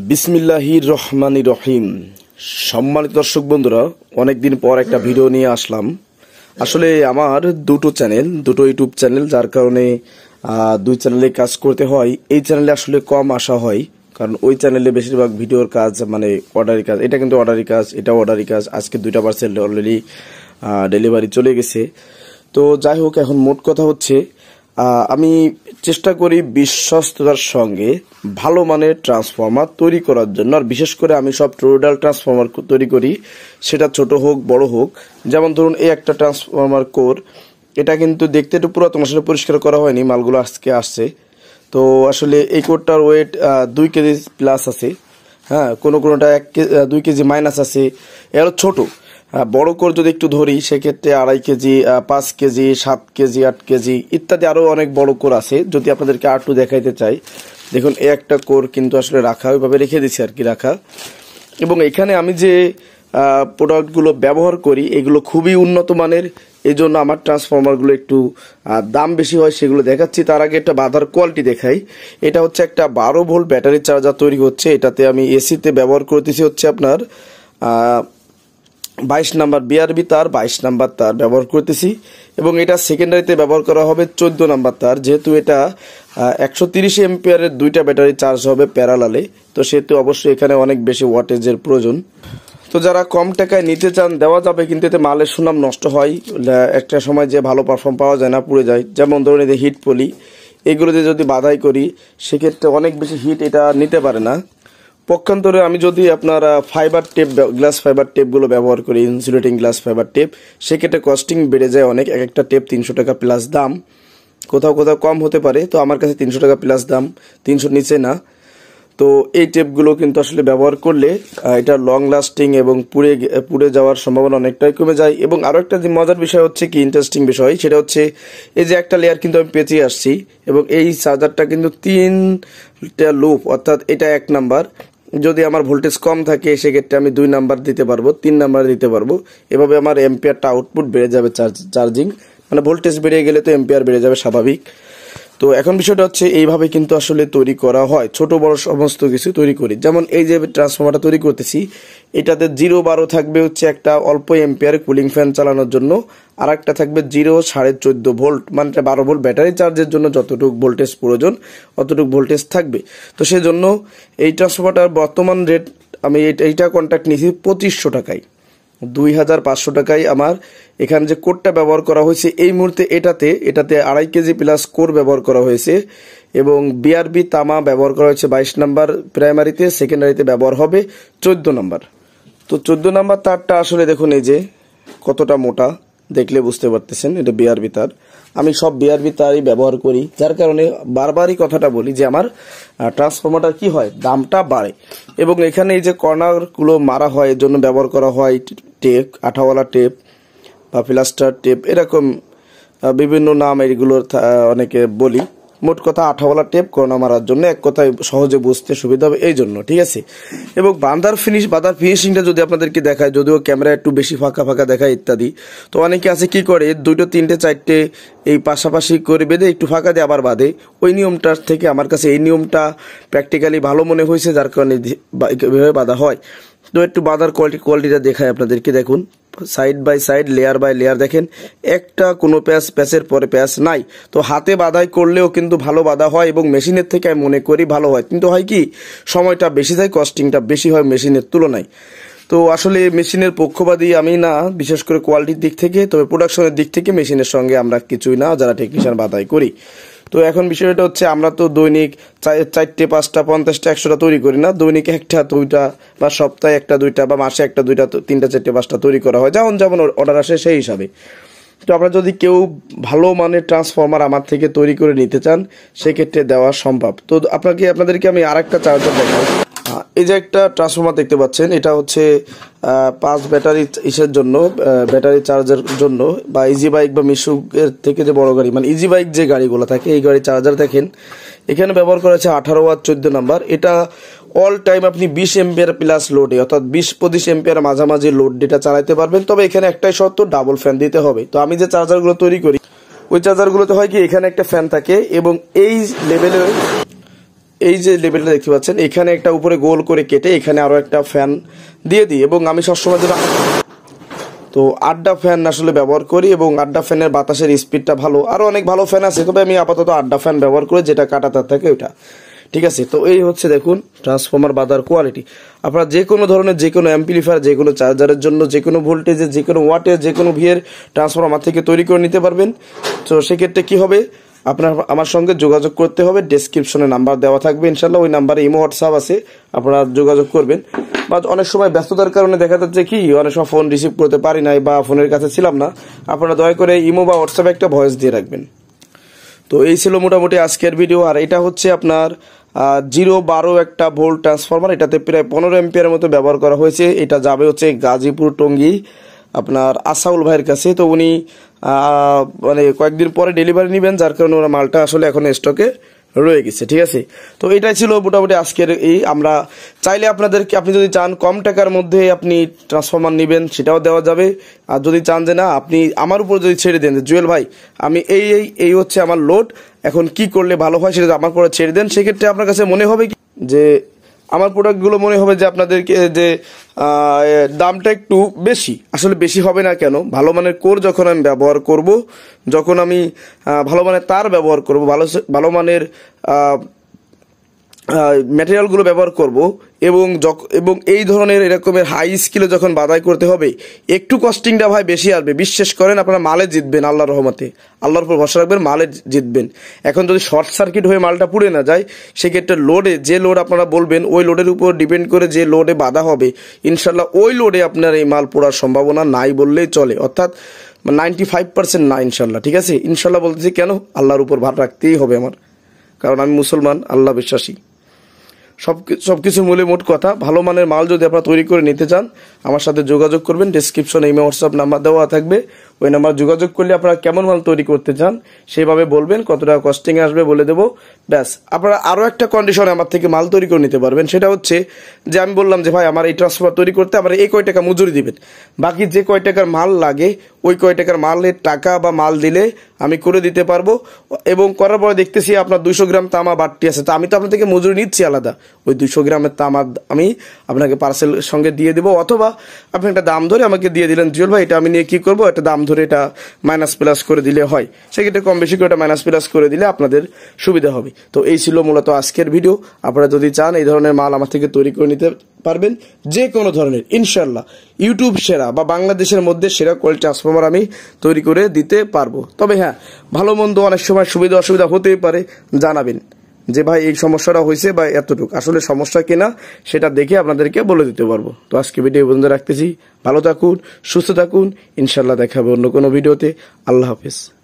বিসমিল্লাহির রহমানির রহিম। সম্মানিত দর্শক বন্ধুরা, অনেকদিন পর একটা ভিডিও নিয়ে আসলাম। আসলে আমার দুটো ইউটিউব চ্যানেল, যার কারণে দুই চ্যানেলে কাজ করতে হয়। এই চ্যানেলে আসলে কম আসা হয়, কারণ ওই চ্যানেলে বেশিরভাগ ভিডিওর কাজ মানে অর্ডারি কাজ। এটা কিন্তু অর্ডারি কাজ, এটাও অর্ডারি কাজ। আজকে 2টা পার্সেল অলরেডি ডেলিভারি চলে গেছে। তো যাই হোক, এখন মোট কথা হচ্ছে আমি চেষ্টা করি বিশ্বস্ততার সঙ্গে ভালো মানের ট্রান্সফর্মার তৈরি করার জন্য। আর বিশেষ করে আমি সব টোটাল ট্রান্সফর্মার তৈরি করি, সেটা ছোট হোক বড় হোক। যেমন ধরুন, এই একটা ট্রান্সফর্মার কোর, এটা কিন্তু দেখতে একটু পুরাতন, আসলে পরিষ্কার করা হয়নি, মালগুলো আজকে আসছে। তো আসলে এই কোরটার ওয়েট 2 কেজি প্লাস আছে। হ্যাঁ, কোনোটা 2 কেজি মাইনাস আছে। এর ছোট বড় কোর যদি একটু ধরি, সেক্ষেত্রে 2.5 কেজি, 5 কেজি, 7 কেজি, 8 কেজি ইত্যাদি আরো অনেক বড় কোর আছে। যদি আপনাদেরকে আরটু দেখাইতে চাই, দেখুন এই একটা কোর কিন্তু আসলে রাখা, ওইভাবে রেখে দিচ্ছি আর কি রাখা। এবং এখানে আমি যে প্রোডাক্টগুলো ব্যবহার করি, এগুলো খুবই উন্নত মানের। এই জন্য আমার ট্রান্সফর্মারগুলো একটু দাম বেশি হয়, সেগুলো দেখাচ্ছি। তার আগে একটা বাধার কোয়ালিটি দেখাই। এটা হচ্ছে একটা 12 ভোল্ট ব্যাটারি চার্জার তৈরি হচ্ছে। এটাতে আমি এসিতে ব্যবহার করতেছি হচ্ছে আপনার 22 নাম্বার বিআরবি তার, 22 নাম্বার তার ব্যবহার করতেছি। এবং এটা সেকেন্ডারিতে ব্যবহার করা হবে 14 নাম্বার তার, যেহেতু এটা 130 এম্পিয়ারের 2টা ব্যাটারি চার্জ হবে প্যারালালে। তো সেহেতু অবশ্যই এখানে অনেক বেশি ওয়াটেজের প্রয়োজন। তো যারা কম টাকায় নিতে চান, দেওয়া যাবে, কিন্তু এতে মালের সুনাম নষ্ট হয়। একটা সময় যে ভালো পারফর্ম পাওয়া যায় না, পুড়ে যায়। যেমন ধরুন এই হিট পলি, এগুলোতে যদি বাধাই করি, সেক্ষেত্রে অনেক বেশি হিট এটা নিতে পারে না। পক্ষান্তরে আমি যদি আপনার ফাইবার টেপ, গ্লাস ফাইবার টেপগুলো ব্যবহার করি, ইনসুলেটিং গ্লাস ফাইবার টেপ, সেক্ষেত্রে কস্টিং বেড়ে যায় অনেক। এক একটা টেপ 300 টাকা প্লাস দাম, কোথাও কোথাও কম হতে পারে। তো আমার কাছে 300 টাকা প্লাস দাম, 300 নিচে না। তো এই টেপগুলো কিন্তু আসলে ব্যবহার করলে এটা লং লাস্টিং এবং পুড়ে যাওয়ার সম্ভাবনা অনেকটাই কমে যায়। এবং আরও একটা যে মজার বিষয় হচ্ছে কি, ইন্টারেস্টিং বিষয়, সেটা হচ্ছে এই যে একটা লেয়ার কিন্তু আমি পেঁচিয়ে আসছি। এবং এই চার্জারটা কিন্তু 3টা লুপ, অর্থাৎ এটা 1 নাম্বার। যদি আমার ভোল্টেজ কম থাকে, সেক্ষেত্রে আমি 2 নাম্বার দিতে পারবো, 3 নাম্বার দিতে পারবো। এভাবে আমার এম্পিয়ারটা আউটপুট বেড়ে যাবে, চার্জিং মানে ভোল্টেজ বেড়ে গেলে তো এম্পিয়ার বেড়ে যাবে স্বাভাবিক। তো এখন বিষয়টা হচ্ছে এইভাবে কিন্তু আসলে তৈরি করা হয়, ছোট বড় সমস্ত কিছু তৈরি করি। যেমন এই যে ট্রান্সফর্মারটা তৈরি করতেছি, এটাতে 0-12 থাকবে হচ্ছে একটা অল্প এম্পিয়ার কুলিং ফ্যান চালানোর জন্য, আর একটা থাকবে 0-14.5 ভোল্ট, মানে 12 ভোল্ট ব্যাটারি চার্জের জন্য যতটুকু ভোল্টেজ প্রয়োজন অতটুকু ভোল্টেজ থাকবে। তো সেজন্য এই ট্রান্সফর্মারটার বর্তমান রেট, আমি এইটা কন্ট্রাক্ট নিয়েছি 2500 টাকায়, 2500 টাকায় আমার এখানে যে কোরটা ব্যবহার করা হয়েছে এই মুহূর্তে, এটাতে 2.5 কেজি প্লাস কোর ব্যবহার করা হয়েছে। এবং বিআরবি তামা ব্যবহার করা হয়েছে 22 নাম্বার প্রাইমারিতে, সেকেন্ডারিতে ব্যবহার হবে 14 নাম্বার। তো 14 নাম্বার তারটা আসলে দেখুন এই যে কতটা মোটা, দেখলে বুঝতে পারতেছেন এটা বিআরবি তার। আমি সব বিআরবি তারই ব্যবহার করি, যার কারণে বারবারই কথাটা বলি যে আমার ট্রান্সফর্মারটা কি হয়, দামটা বাড়ে। এবং এখানে এই যে কর্নারগুলো মারা হয়, এর জন্য ব্যবহার করা হয় টেপ, আঠাওয়ালা টেপ বা প্লাস্টার টেপ, এরকম বিভিন্ন নাম এগুলোর অনেকে বলি। মোট কথা আঠাওয়ালা টেপ কর্নার মারার জন্য, এক কথায় সহজে বুঝতে সুবিধা হবে এই জন্য, ঠিক আছে। এবং বাঁধার ফিনিশিংটা যদি আপনাদেরকে দেখায়, যদিও ক্যামেরা একটু বেশি ফাঁকা ফাঁকা দেখায় ইত্যাদি, তো অনেকে আছে কি করে 2, 3, 4 এই পাশাপাশি করে বেঁধে একটু ফাঁকা দিয়ে আবার বাঁধে। ওই নিয়মটার থেকে আমার কাছে এই নিয়মটা প্র্যাকটিক্যালি ভালো মনে হয়েছে, যার কারণে এভাবে বাঁধা হয়। তো একটু বাঁধার কোয়ালিটিটা দেখায় আপনাদেরকে, দেখুন side by side, layer by layer, দেখেন একটা কোনো প্যাচের পরে প্যাচ নাই। তো হাতে বাঁধাই করলেও কিন্তু ভালো বাঁধা হয়, এবং মেশিনের থেকে আমি মনে করি ভালো হয়। কিন্তু হয় কি, সময়টা বেশি যায়, কস্টিংটা বেশি হয় মেশিনের তুলনায়। তো আসলে মেশিনের পক্ষপাতী আমি না, বিশেষ করে কোয়ালিটির দিক থেকে। তবে প্রোডাকশনের দিক থেকে মেশিনের সঙ্গে আমরা কিছুই না, যারা টেকনিশিয়ান বাঁধাই করি। তো এখন বিষয়টা হচ্ছে, আমরা তো দৈনিক 4টে 5টা 50টা 100টা তৈরি করি না, দৈনিক 1টা 2টা বা সপ্তাহে 1টা 2টা বা মাসে 1টা 2টা 3টা 4টে 5টা তৈরি করা হয়, যেমন অর্ডার আসে সেই হিসাবে। তো আপনারা যদি কেউ ভালো মানের ট্রান্সফর্মার আমার থেকে তৈরি করে নিতে চান, সেক্ষেত্রে দেওয়া সম্ভব। তো আপনাদেরকে আমি আরেকটা চার্জার দেখাই। এই যে একটা ট্রান্সফর্মার দেখতে পাচ্ছেন, এটা হচ্ছে 5 ব্যাটারি ইসের জন্য, ব্যাটারি চার্জের জন্য, বা ইজি বাইক বা মিশুকের থেকে যে বড় গাড়ি, মানে ইজি বাইক যে গাড়িগুলো থাকে, এই গাড়ি চার্জার দেখেন এখানে ব্যবহার করা হচ্ছে 18 ওয়াট 14 নাম্বার। এটা অল টাইম আপনি 20 এম্পিয়ার প্লাস লোডে, অর্থাৎ 20-25 এম্পিয়ার মাঝামাঝি লোড ডেটা চালাতে পারবেন। তবে এখানে একটাই শর্ত, ডাবল ফ্যান দিতে হবে। তো আমি যে চার্জারগুলো তৈরি করি, ওই চার্জারগুলোতে হয় কি, এখানে একটা ফ্যান থাকে এবং এই লেভেলে এই যে লেবেলটা দেখতে পাচ্ছেন, এখানে একটা উপরে গোল করে কেটে এখানে আরো একটা ফ্যান দিয়ে দিই এবং আমি সবসময় যেটা তো আড্ডা ফ্যান আসলে ব্যবহার করি এবং আড্ডা ফ্যানের বাতাসের স্পিডটা ভালো, আরও অনেক ভালো ফ্যান আছে, তবে আমি আপাতত আড্ডা ফ্যান ব্যবহার করি যেটা কাটা তার থাকে ওইটা। ঠিক আছে, তো এই হচ্ছে দেখুন ট্রান্সফর্মার বাঁধার কোয়ালিটি। আপনারা যে কোনো ধরনের যে কোনো অ্যাম্পলিফায়ার, যে কোনো চার্জারের জন্য, যে কোনো ভোল্টেজে, যে কোনো ওয়াটে, যে কোনো ভিএর ট্রান্সফর্মার থেকে তৈরি করে নিতে পারবেন। তো সেক্ষেত্রে কী হবে, আপনার আমার সঙ্গে যোগাযোগ করতে হবে, ডেসক্রিপশনে নাম্বার দেওয়া থাকবে ইনশাল্লাহ, ওই নাম্বারে ইমো হোয়াটসঅ্যাপ আছে, আপনারা যোগাযোগ করবেন। বা অনেক সময় ব্যস্ততার কারণে দেখা যাচ্ছে কি অনেক সময় ফোন রিসিভ করতে পারি নাই বা ফোনের কাছে ছিলাম না, আপনারা দয়া করে ইমো বা হোয়াটসঅ্যাপে একটা ভয়েস দিয়ে রাখবেন। তো এই ছিল মোটামুটি আজকের ভিডিও। আর এটা হচ্ছে আপনার 0-12 একটা ভোল্ট ট্রান্সফরমার, এটাতে প্রায় 15 অ্যাম্পিয়ারের মতো ব্যবহার করা হয়েছে। এটা যাবে হচ্ছে গাজীপুর টঙ্গী আপনার আসাউল ভাইয়ের কাছে। তো উনি মানে কয়েকদিন পরে ডেলিভারি নেবেন, যার কারণে ওরা মালটা আসলে এখন স্টকে রয়ে গেছে। ঠিক আছে, তো এটাই ছিল মোটামুটি আজকের এই। আমরা চাইলে আপনাদেরকে, আপনি যদি চান কম টাকার মধ্যে আপনি ট্রান্সফরমার নেবেন সেটাও দেওয়া যাবে, আর যদি চান যে না আপনি আমার উপর যদি ছেড়ে দেন জুয়েল ভাই আমি এই হচ্ছে আমার লোড, এখন কি করলে ভালো হয় সেটা আমার পরে ছেড়ে দেন, সেক্ষেত্রে আপনার কাছে মনে হবে যে আমার প্রোডাক্টগুলো মনে হবে যে আপনাদেরকে যে দামটা একটু বেশি, আসলে বেশি হবে না কেন, ভালো মানের কোর যখন আমি ব্যবহার করব, যখন আমি ভালো মানের তার ব্যবহার করব, ভালো মানের ম্যাটেরিয়ালগুলো ব্যবহার করব এবং এই ধরনের এরকমের হাই স্কিলে যখন বাধাই করতে হবে, একটু কস্টিংটা ভাই বেশি আসবে। বিশ্বাস করেন আপনারা মালে জিতবেন আল্লাহর রহমতে, আল্লাহর উপর ভরসা রাখবেন, মালে জিতবেন। এখন যদি শর্ট সার্কিট হয়ে মালটা পুড়ে না যায়, সেক্ষেত্রে লোডে যে লোড আপনারা বলবেন ওই লোডের উপর ডিপেন্ড করে যে লোডে বাধা হবে, ইনশাল্লাহ ওই লোডে আপনার এই মাল পোড়ার সম্ভাবনা নাই বললেই চলে, অর্থাৎ 95% না ইনশাল্লাহ। ঠিক আছে, ইনশাল্লাহ বলতেছি কেন, আল্লাহর উপর ভার রাখতেই হবে আমার, কারণ আমি মুসলমান, আল্লাহ বিশ্বাসী। সবকিছু মূলে মোট কথা, ভালো মানের মাল যদি আপনারা তৈরি করে নিতে চান আমার সাথে যোগাযোগ করবেন, ডেসক্রিপশনে ইমেল হোয়াটসঅ্যাপ নাম্বার দেওয়া থাকবে, ওই নাম্বার যোগাযোগ করলে আপনারা কেমন মাল তৈরি করতে চান সেইভাবে বলবেন, কত টাকা কস্টিং আসবে বলে দেবো, ব্যাস। আপনারা আরও একটা কন্ডিশনে আমার থেকে মাল তৈরি করে নিতে পারবেন, সেটা হচ্ছে যে আমি বললাম যে ভাই আমার এই ট্রান্সফার তৈরি করতে আমার এই কয় টাকা মজুরি দিবেন, বাকি যে কয় টাকার মাল লাগে ওই কয় টাকার মালের টাকা বা মাল দিলে আমি করে দিতে পারবো। এবং করার পরে দেখতেছি আপনার 200 গ্রাম তামা বাড়তি আছে, তো আমি তো আপনার থেকে মজুরি নিচ্ছি আলাদা, ওই 200 গ্রামের তামা আমি আপনাকে পার্সেল সঙ্গে দিয়ে দেবো, অথবা আপনি একটা দাম ধরে আমাকে দিয়ে দিলেন জুয়েল ভাই এটা আমি নিয়ে কি করবো, একটা দাম ধরে এটা মাইনাস প্লাস করে দিলে হয়, সেক্ষেত্রে কম বেশি করে এটা মাইনাস প্লাস করে দিলে আপনাদের সুবিধা হবে। তো এই ছিল মূলত আজকের ভিডিও। আপনারা যদি চান এই ধরনের মাল আমার থেকে তৈরি করে নিতে পারবেন, যে কোনো ধরনের, ইনশাল্লাহ ইউটিউব সেরা বা বাংলাদেশের মধ্যে সেরা কোয়ালিটি ট্রান্সফরমার আমি তৈরি করে দিতে পারবো। তবে হ্যাঁ, ভালো মন্দ অনেক সময় সুবিধা অসুবিধা হতেই পারে, জানাবেন যে ভাই এই সমস্যাটা হয়েছে বা এতটুকু আসলে সমস্যা কিনা সেটা দেখে আপনাদেরকে বলে দিতে পারবো। তো আজকে ভিডিও বন্ধ রাখতেছি, ভালো থাকুন, সুস্থ থাকুন, ইনশাল্লাহ দেখা হবে অন্য কোনো ভিডিওতে। আল্লাহ হাফেজ।